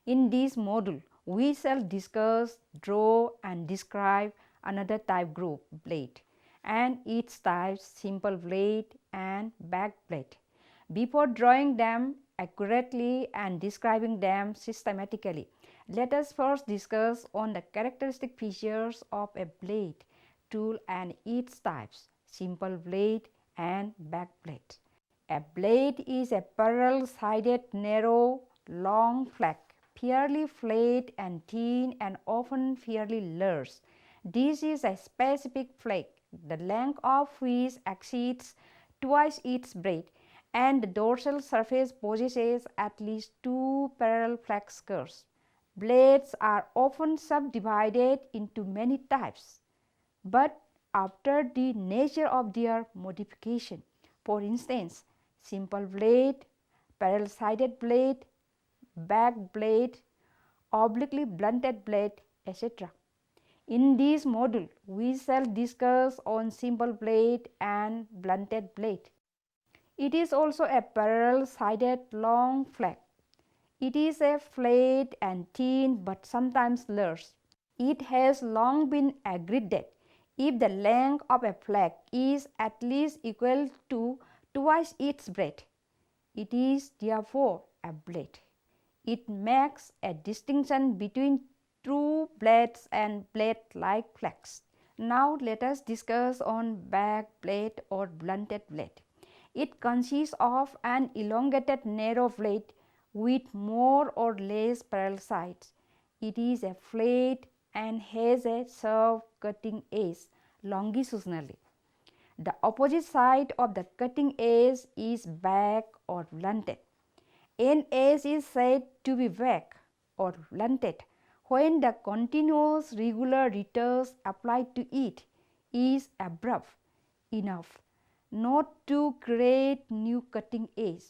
In this module, we shall discuss, draw and describe another type group blade and its types simple blade and back blade. Before drawing them accurately and describing them systematically, let us first discuss on the characteristic features of a blade tool and its types, simple blade and back blade. A blade is a parallel-sided, narrow, long flake, fairly flat and thin and often fairly large. This is a specific flake, the length of which exceeds twice its breadth, and the dorsal surface possesses at least two parallel flake skirts. Blades are often subdivided into many types, but after the nature of their modification. For instance, simple blade, parallel-sided blade, back blade, obliquely blunted blade, etc. In this module, we shall discuss on simple blade and blunted blade. It is also a parallel-sided long flake. It is a flat and thin but sometimes large. It has long been agreed that if the length of a flake is at least equal to twice its breadth, it is therefore a blade. It makes a distinction between true blades and blade-like flakes. Now let us discuss on back blade or blunted blade. It consists of an elongated narrow blade with more or less parallel sides. It is a flat and has a sharp cutting edge longitudinally. The opposite side of the cutting edge is back or blunted. An edge is said to be back or blunted when the continuous regular retouch applied to it is abrupt enough not to create new cutting edge.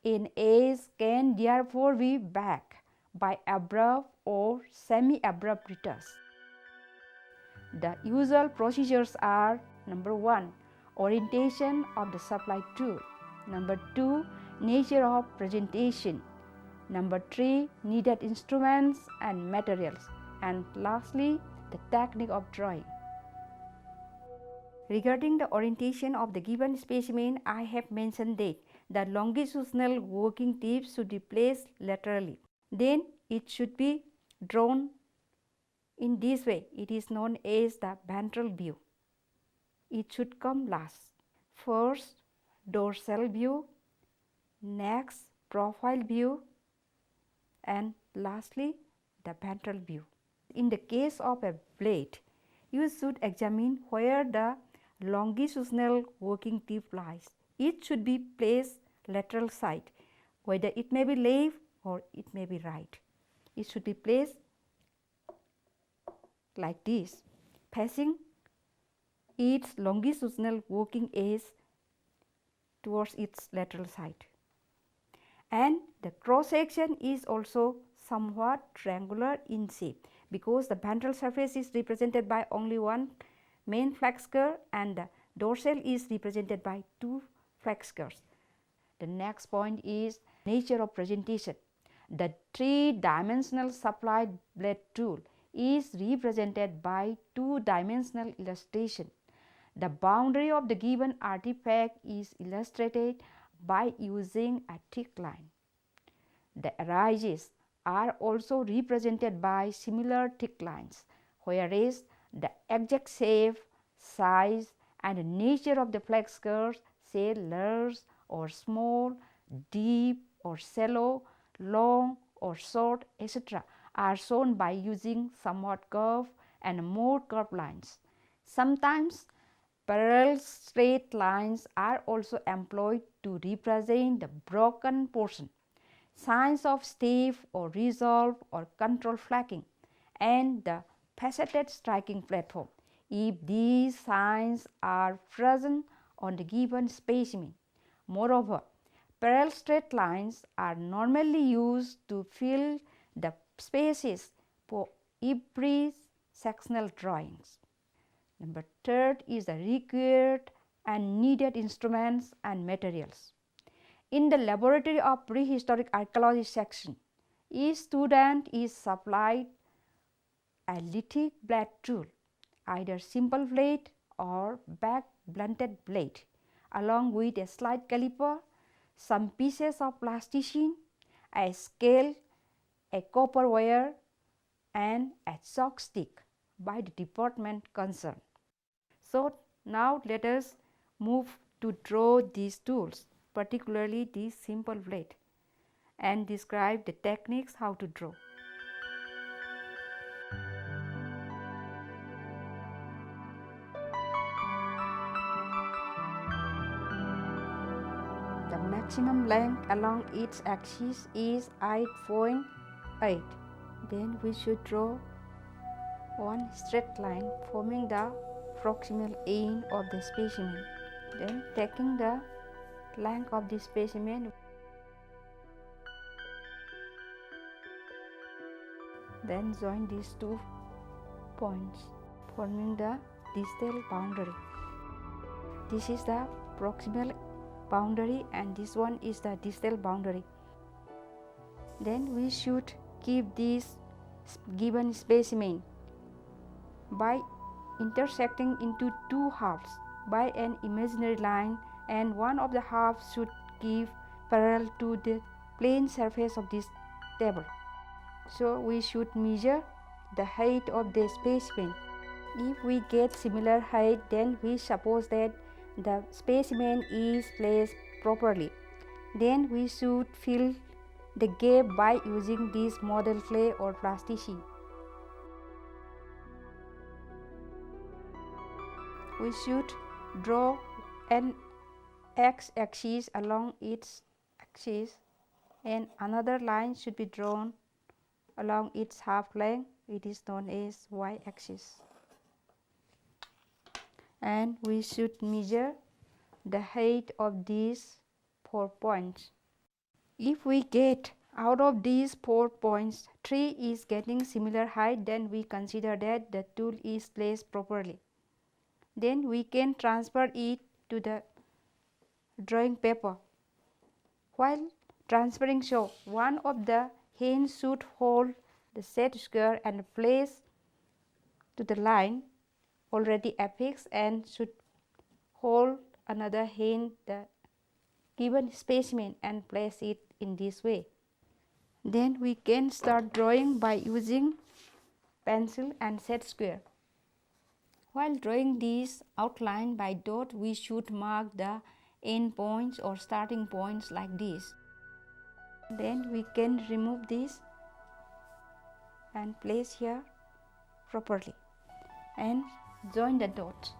An edge can therefore be back by abrupt or semi-abrupt retouch. The usual procedures are: number 1, orientation of the supply tool; number 2, nature of presentation; number 3, needed instruments and materials; and lastly, the technique of drawing. Regarding the orientation of the given specimen, I have mentioned that the longitudinal working tip should be placed laterally. Then it should be drawn in this way. It is known as the ventral view. It should come last. First, dorsal view, next profile view, and lastly the ventral view. In the case of a blade, you should examine where the longitudinal working tip lies. It should be placed lateral side, whether it may be left or it may be right. It should be placed like this, facing its longitudinal working edge towards its lateral side. And the cross section is also somewhat triangular in shape, because the ventral surface is represented by only one main flake skirt and the dorsal is represented by two flake skirts. The next point is nature of presentation. The three-dimensional supply blade tool is represented by two-dimensional illustration. The boundary of the given artifact is illustrated by using a thick line. The edges are also represented by similar thick lines, whereas the exact shape, size and nature of the flake skirts, say large or small, deep or shallow, long or short, etc., are shown by using somewhat curved and more curved lines. Sometimes parallel straight lines are also employed to represent the broken portion, signs of stiff or resolve or control flaking, and the faceted striking platform, if these signs are present on the given specimen. Moreover, parallel straight lines are normally used to fill the spaces for every sectional drawings. Number 3 is the required and needed instruments and materials. In the laboratory of prehistoric archaeology section, Each student is supplied a lithic blade tool, either simple blade or back blunted blade, along with a slide caliper, some pieces of plasticine, a scale, a copper wire, and a chalk stick by the department concerned. So, now let us move to draw these tools, particularly the simple blade, and describe the techniques how to draw. The maximum length along its axis is 8.8. Then we should draw one straight line forming the proximal end of the specimen. Then taking the length of the specimen, then join these two points forming the distal boundary. This is the proximal boundary and this one is the distal boundary. Then we should keep this given specimen by intersecting into two halves by an imaginary line, and one of the halves should give parallel to the plane surface of this table. So we should measure the height of the specimen. If we get similar height, then we suppose that the specimen is placed properly. Then we should fill the gap by using this model clay or plasticine. We should draw an x-axis along its axis, and another line should be drawn along its half length. It is known as y-axis. And we should measure the height of these 4 points. If we get out of these 4 points 3 is getting similar height, then we consider that the tool is placed properly. Then we can transfer it to the drawing paper. While transferring, so one of the hands should hold the set square and place to the line already affixed, and should hold another hand the given specimen and place it in this way. Then we can start drawing by using pencil and set square. While drawing this outline by dot, we should mark the end points or starting points like this. Then we can remove this and place here properly and join the dots.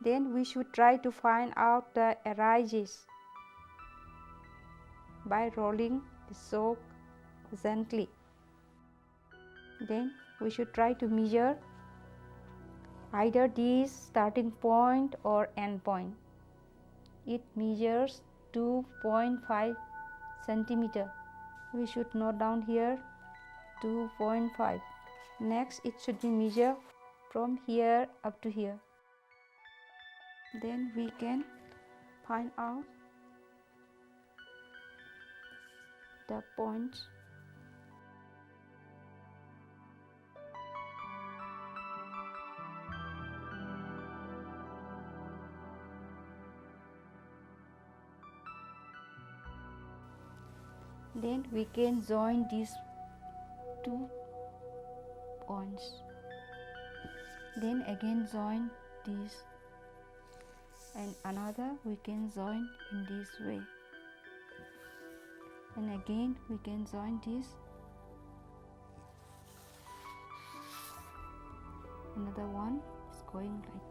Then we should try to find out the edges by rolling the chalk gently. Then we should try to measure either this starting point or end point. It measures 2.5 centimeter. We should note down here 2.5. Next, it should be measured from here up to here. Then we can find out the points. Then we can join these 2 points. Then again join this, and another we can join in this way, and again we can join this, another one is going like.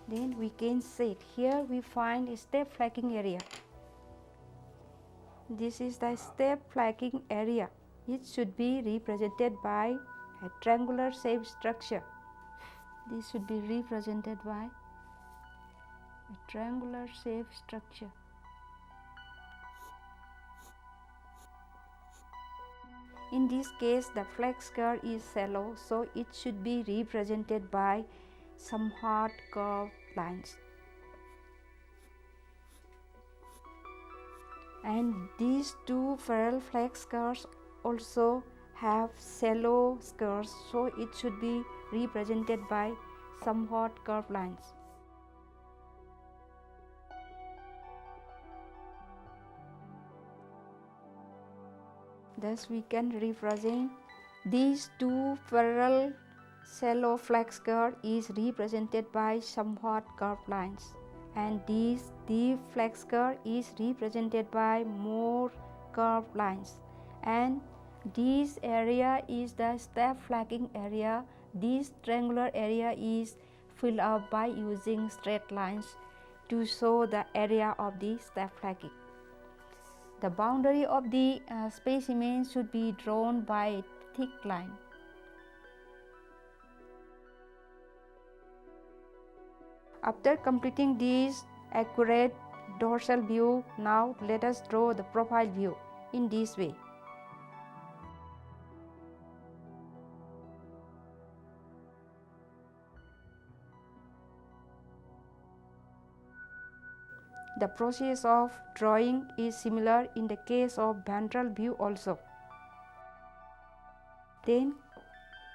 Then we can set. Here we find a step flagging area. This is the step flagging area. It should be represented by a triangular shaped structure. This should be represented by a triangular shaped structure. In this case, the flag curve is shallow, so it should be represented by somewhat curved lines. And these two feral flex scars also have shallow scars, so it should be represented by somewhat curved lines. Thus we can represent these two feral shallow flex scars is represented by somewhat curved lines, and this deep flex scare is represented by more curved lines, and this area is the step flagging area. This triangular area is filled up by using straight lines to show the area of the step flagging. The boundary of the specimen should be drawn by a thick line. After completing this accurate dorsal view, now let us draw the profile view in this way. The process of drawing is similar in the case of ventral view also. Then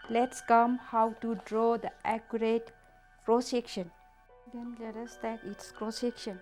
let's come how to draw the accurate cross section. Then let us take its cross section.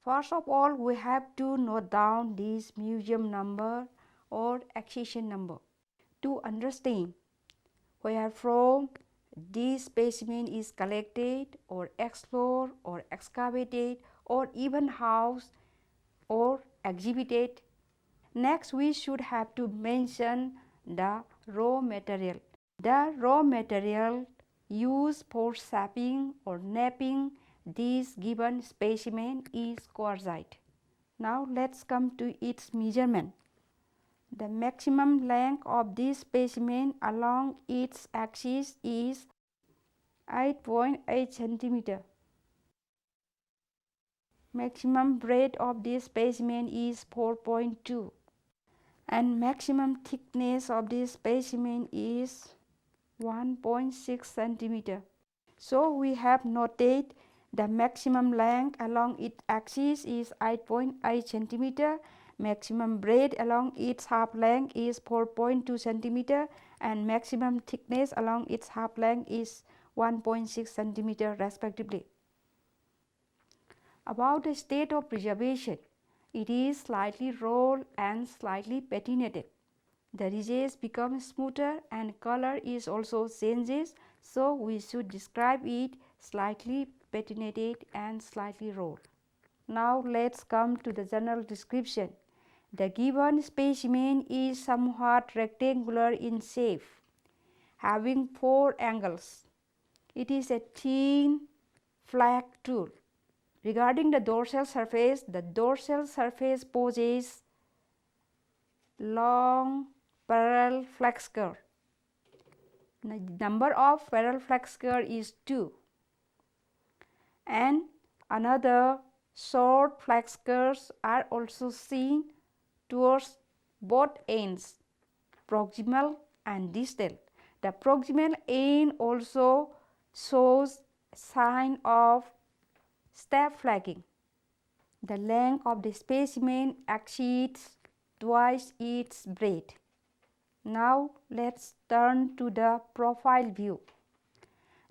First of all, we have to note down this museum number or accession number to understand where from this specimen is collected or explored or excavated or even housed or exhibited. Next, we should have to mention the raw material. The raw material used for shaping or napping this given specimen is quartzite. Now let's come to its measurement. The maximum length of this specimen along its axis is 8.8 cm. Maximum breadth of this specimen is 4.2, and maximum thickness of this specimen is 1.6 cm. So we have noted the maximum length along its axis is 8.8 cm, maximum breadth along its half length is 4.2 cm, and maximum thickness along its half length is 1.6 cm respectively. About the state of preservation, it is slightly rolled and slightly patinated. The ridges become smoother and color is also changes, so we should describe it slightly patinated and slightly rolled. Now let's come to the general description. The given specimen is somewhat rectangular in shape, having 4 angles. It is a thin, flat tool. Regarding the dorsal surface possesses long parallel flex curve. The number of parallel flex curve is 2, and another short flex curves are also seen towards both ends, proximal and distal. The proximal end also shows sign of step flagging. The length of the specimen exceeds twice its breadth. Now let's turn to the profile view.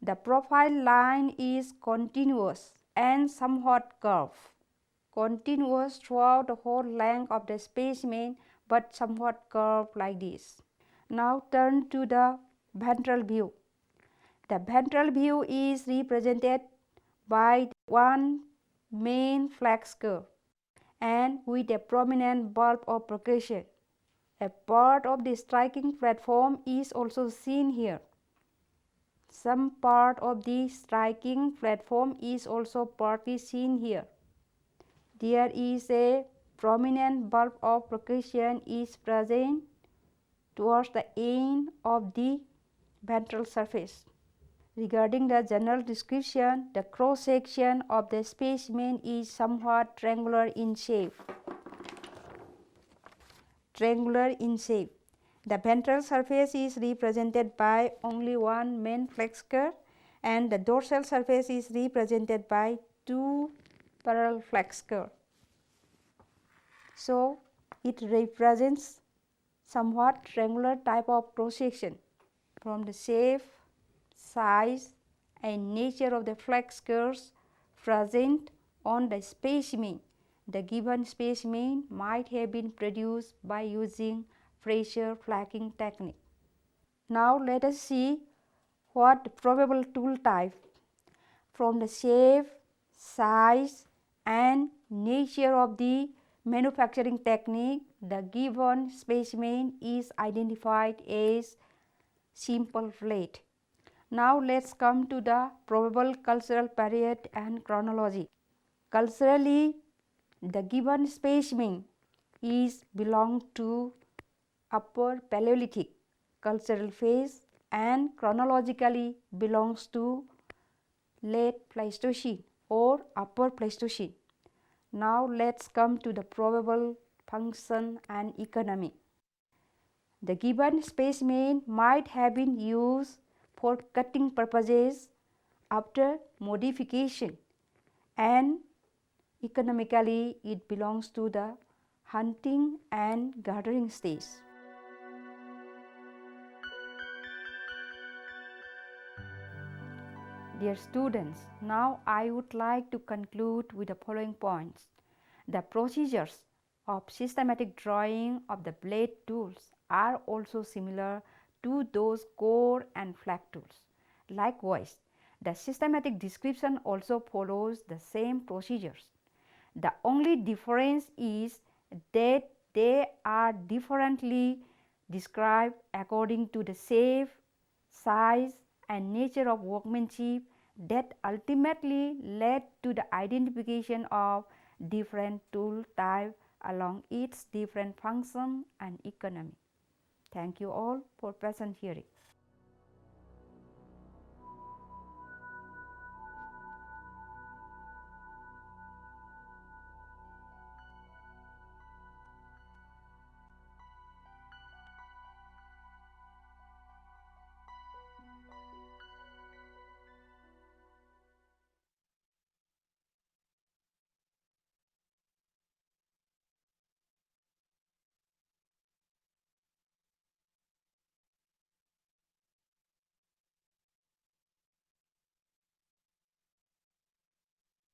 The profile line is continuous and somewhat curved, continuous throughout the whole length of the specimen but somewhat curved like this. Now turn to the ventral view. The ventral view is represented by one main flex curve. and with a prominent bulb of percussion. A part of the striking platform is also seen here. Some part of the striking platform is also partly seen here. There is a prominent bulb of percussion is present towards the end of the ventral surface. Regarding the general description, the cross section of the specimen is somewhat triangular in shape. The ventral surface is represented by only one main flexure, and the dorsal surface is represented by two parallel flexures. So, it represents somewhat triangular type of cross section. From the shape, size and nature of the flexures present on the specimen, the given specimen might have been produced by using pressure flaking technique. Now let us see what the probable tool type. From the shape, size and nature of the manufacturing technique, the given specimen is identified as simple flat. Now let us come to the probable cultural period and chronology. Culturally, the given specimen is belong to Upper Paleolithic cultural phase and chronologically belongs to Late Pleistocene or Upper Pleistocene. Now let us come to the probable function and economy. The given specimen might have been used for cutting purposes after modification, and economically it belongs to the hunting and gathering stage. Dear students, now I would like to conclude with the following points. The procedures of systematic drawing of the blade tools are also similar to those core and flat tools. Likewise, the systematic description also follows the same procedures. The only difference is that they are differently described according to the shape, size and nature of workmanship that ultimately led to the identification of different tool type along its different function and economy. Thank you all for patient hearing.